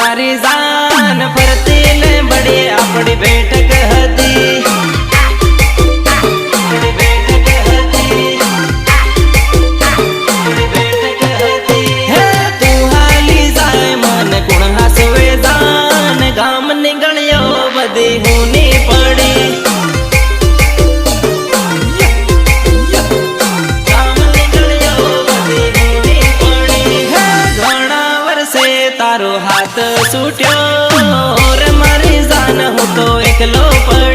मारी जान फरती ने बड़ी अपनी बैठक हती गाम निगलियो बदी होनी पड़ी गाम निगलियो बदी होनी पड़ी घणा वर्षे तारो हाथ छूट्यो और मारी जान हूँ तो एकलो पड़ी।